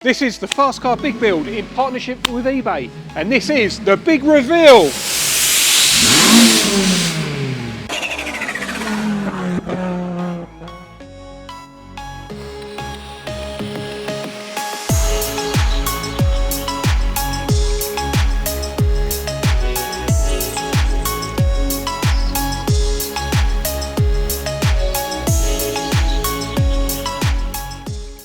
This is the Fast Car Big Build in partnership with eBay, and this is the big reveal.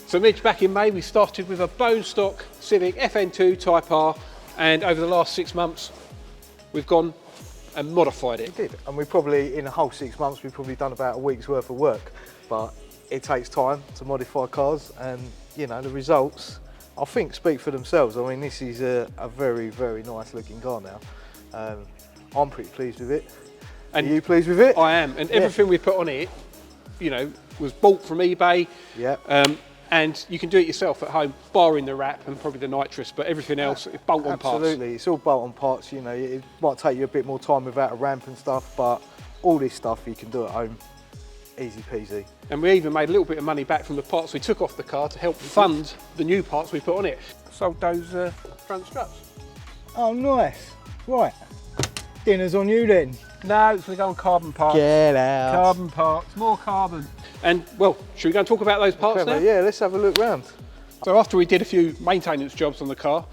So Midge, back in May we started with a bone stock Civic FN2 Type R, and over the last 6 months we've gone and modified it. We did, and we probably, in a whole 6 months, we've probably done about a week's worth of work, but it takes time to modify cars, and you know, the results, I think, speak for themselves. I mean, this is a very, very nice looking car now. I'm pretty pleased with it. And are you pleased with it? I am, and everything we put on it, you know, was bought from eBay. Yeah. And you can do it yourself at home, barring the wrap and probably the nitrous, but everything else is bolt-on parts. Absolutely, it's all bolt-on parts. You know, it might take you a bit more time without a ramp and stuff, but all this stuff you can do at home, easy peasy. And we even made a little bit of money back from the parts we took off the car to help fund the new parts we put on it. Sold those front struts. Oh, nice. Right, dinner's on you then. No, it's going to go on carbon parts. Get out. Carbon parts, more carbon. And, well, should we go and talk about those parts now? Yeah, let's have a look round. So after we did a few maintenance jobs on the car,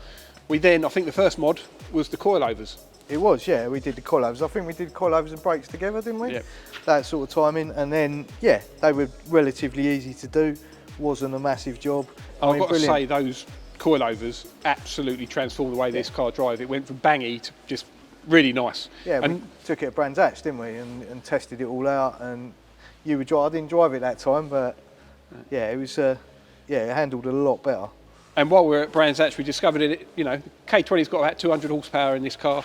we then, I think the first mod was the coilovers. It was, yeah, we did the coilovers. I think we did coilovers and brakes together, didn't we? Yeah. That sort of timing, and then, yeah, they were relatively easy to do. Wasn't a massive job. I've got to say, those coilovers absolutely transformed the way this car drives. It went from bangy to just really nice. Yeah, and we took it at Brands Hatch, didn't we, and tested it all out. And you would drive. I didn't drive it that time, but yeah, it was. Yeah, it handled a lot better. And while we were at Brands Hatch, we discovered it. You know, K20's got about 200 horsepower in this car,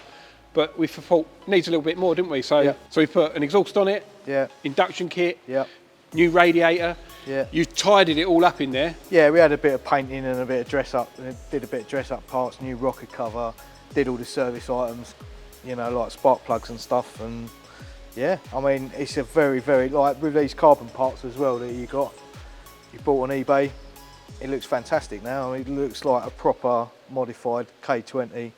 but we thought needs a little bit more, didn't we? So, so we put an exhaust on it. Yeah. Induction kit. Yeah. New radiator. Yeah. You tidied it all up in there. Yeah, we had a bit of painting and a bit of dress up. Did a bit of dress up parts, new rocker cover. Did all the service items. You know, like spark plugs and stuff, and yeah, I mean, it's a very, very, like with these carbon parts as well that you bought on eBay, it looks fantastic now. It looks like a proper modified K20.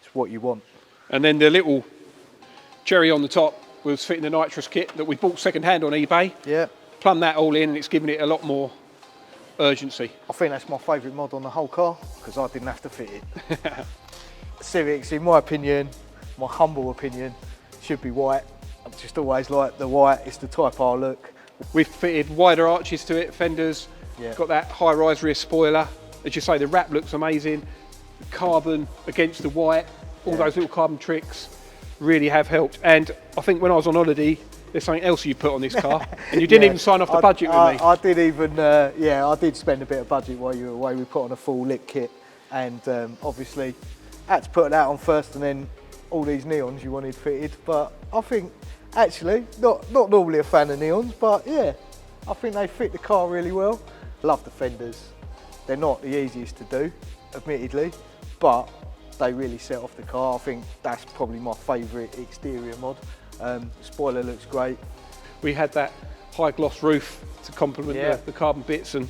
It's what you want. And then the little cherry on the top was fitting the Nitrous Kit that we bought second hand on eBay. Yeah. Plumb that all in, and it's given it a lot more urgency. I think that's my favourite mod on the whole car, because I didn't have to fit it. Civics, in my opinion, my humble opinion, should be white. I've just always liked the white. It's the Type R look. We've fitted wider arches to it, fenders. Yeah. Got that high-rise rear spoiler. As you say, the wrap looks amazing. The carbon against the white, all those little carbon tricks really have helped. And I think when I was on holiday, there's something else you put on this car, and you didn't even sign off the budget with me. I did even, yeah, I did spend a bit of budget while you were away. We put on a full lit kit, and obviously had to put that on first, and then all these neons you wanted fitted. But I think, actually, not normally a fan of neons, but yeah, I think they fit the car really well. Love the fenders. They're not the easiest to do, admittedly, but they really set off the car. I think that's probably my favourite exterior mod. Spoiler looks great. We had that high gloss roof to complement the carbon bits, and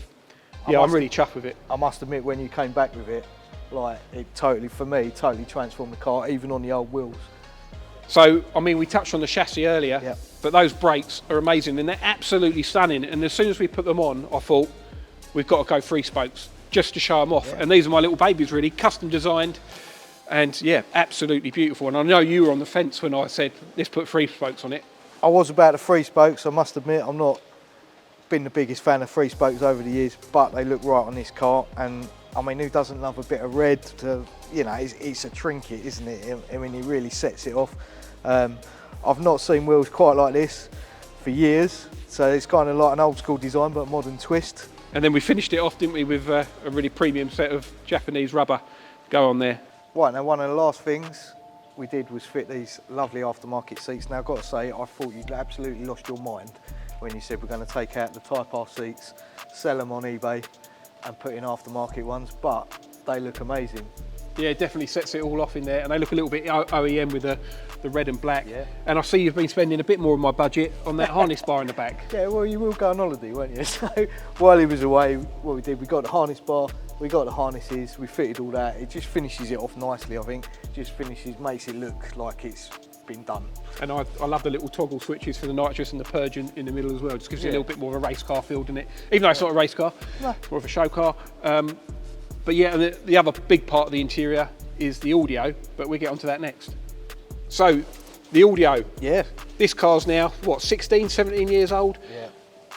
yeah, I'm really chuffed with it. I must admit, when you came back with it, like, it totally, for me, totally transformed the car, even on the old wheels. So, I mean, we touched on the chassis earlier, but those brakes are amazing, and they're absolutely stunning. And as soon as we put them on, I thought, we've got to go 3 spokes, just to show them off. And these are my little babies, really, custom designed. And yeah, absolutely beautiful. And I know you were on the fence when I said, let's put 3 spokes on it. I was about the 3 spokes, I must admit. I'm not been the biggest fan of 3 spokes over the years, but they look right on this car. And I mean, who doesn't love a bit of red? You know, it's a trinket, isn't it? I mean, it really sets it off. I've not seen wheels quite like this for years, so it's kind of like an old school design, but a modern twist. And then we finished it off, didn't we, with a really premium set of Japanese rubber go on there. Right, now one of the last things we did was fit these lovely aftermarket seats. Now, I've got to say, I thought you'd absolutely lost your mind when you said we're going to take out the Type R seats, sell them on eBay, and put in aftermarket ones, but they look amazing. Yeah, it definitely sets it all off in there, and they look a little bit OEM with the red and black. Yeah. And I see you've been spending a bit more of my budget on that harness bar in the back. Yeah, well, you will go on holiday, won't you? So while he was away, what we did, we got the harness bar, We got the harnesses, we fitted all that. It just finishes it off nicely, I think. Just finishes, makes it look like it's been done. And I love the little toggle switches for the nitrous and the purge in the middle as well. Just gives you a little bit more of a race car feel, doesn't it? Even though it's not a race car, more of a show car. But yeah, and the other big part of the interior is the audio, but we'll get onto that next. So, the audio. Yeah. This car's now, what, 16, 17 years old? Yeah.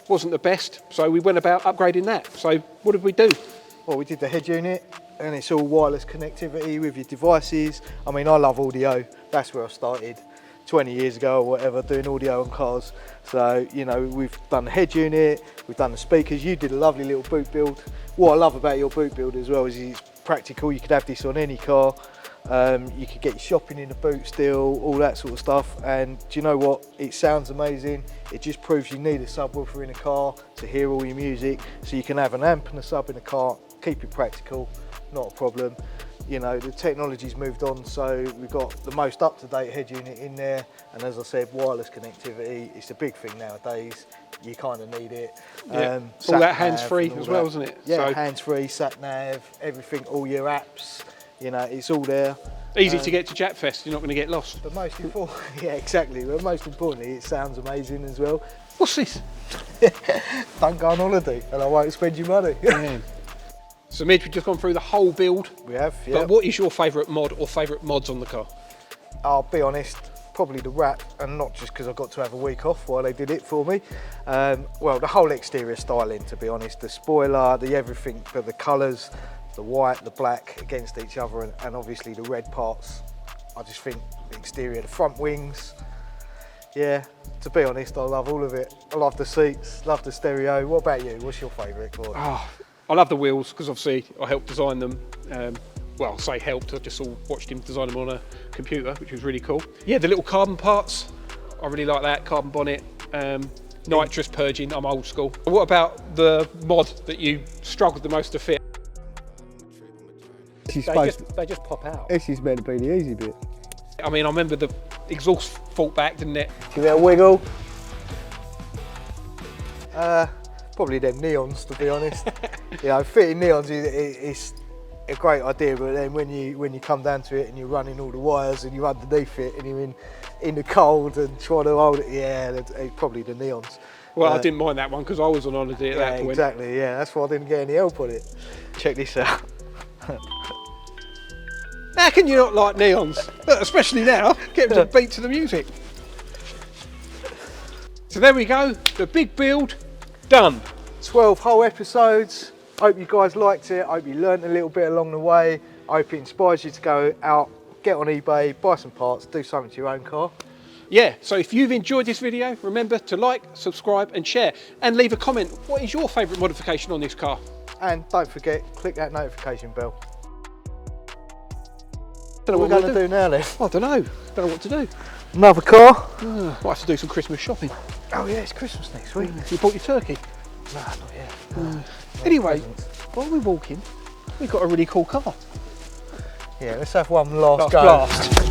Wasn't the best, so we went about upgrading that. So what did we do? Well, we did the head unit, and it's all wireless connectivity with your devices. I mean, I love audio. That's where I started 20 years ago or whatever, doing audio on cars. So, you know, we've done the head unit, we've done the speakers. You did a lovely little boot build. What I love about your boot build as well is it's practical. You could have this on any car. You could get your shopping in the boot still, all that sort of stuff. And do you know what? It sounds amazing. It just proves you need a subwoofer in a car to hear all your music. So you can have an amp and a sub in a car, keep it practical, not a problem. You know, the technology's moved on, so we've got the most up-to-date head unit in there. And as I said, wireless connectivity, it's a big thing nowadays. You kind of need it. Yeah. All that hands-free as well, isn't it? Yeah, so hands-free, sat-nav, everything, all your apps. You know, it's all there. Easy to get to Japfest, you're not going to get lost. But most important, yeah, exactly. But most importantly, it sounds amazing as well. What's this? Don't go on holiday and I won't spend your money. So Midge, we've just gone through the whole build. We have, yeah. But what is your favourite mod or favourite mods on the car? I'll be honest, probably the wrap, and not just because I got to have a week off while they did it for me. Well, the whole exterior styling, to be honest. The spoiler, the everything, but the colours, the white, the black against each other, and obviously the red parts. I just think the exterior, the front wings, yeah, to be honest, I love all of it. I love the seats, love the stereo. What about you? What's your favourite, Gordon? I love the wheels because obviously I helped design them. Well, I say helped, I just watched him design them on a computer, which was really cool. Yeah, the little carbon parts, I really like that, carbon bonnet. Nitrous purging, I'm old school. What about the mod that you struggled the most to fit? They just pop out. This is meant to be the easy bit. I mean, I remember the exhaust fought back, didn't it? Give it a wiggle. Probably them neons, to be honest. You know, fitting neons is a great idea, but then when you come down to it and you're running all the wires and you're underneath it and you're in the cold and trying to hold it, yeah, it's probably the neons. Well, I didn't mind that one because I was on holiday at that point. Exactly, yeah, that's why I didn't get any help on it. Check this out. How can you not like neons? Especially now, get them to beat to the music. So there we go, the big build, done. 12 whole episodes. Hope you guys liked it. Hope you learned a little bit along the way. Hope it inspires you to go out, get on eBay, buy some parts, do something to your own car. Yeah, so if you've enjoyed this video, remember to like, subscribe and share, and leave a comment. What is your favourite modification on this car? And don't forget, click that notification bell. Don't know what we're going to do now then? I don't know. Don't know what to do. Another car. Might have to do some Christmas shopping. Oh yeah, it's Christmas next week. You bought your turkey? No, not yet. Anyway, while we're walking, we've got a really cool car. Yeah, let's have one last go. Blast.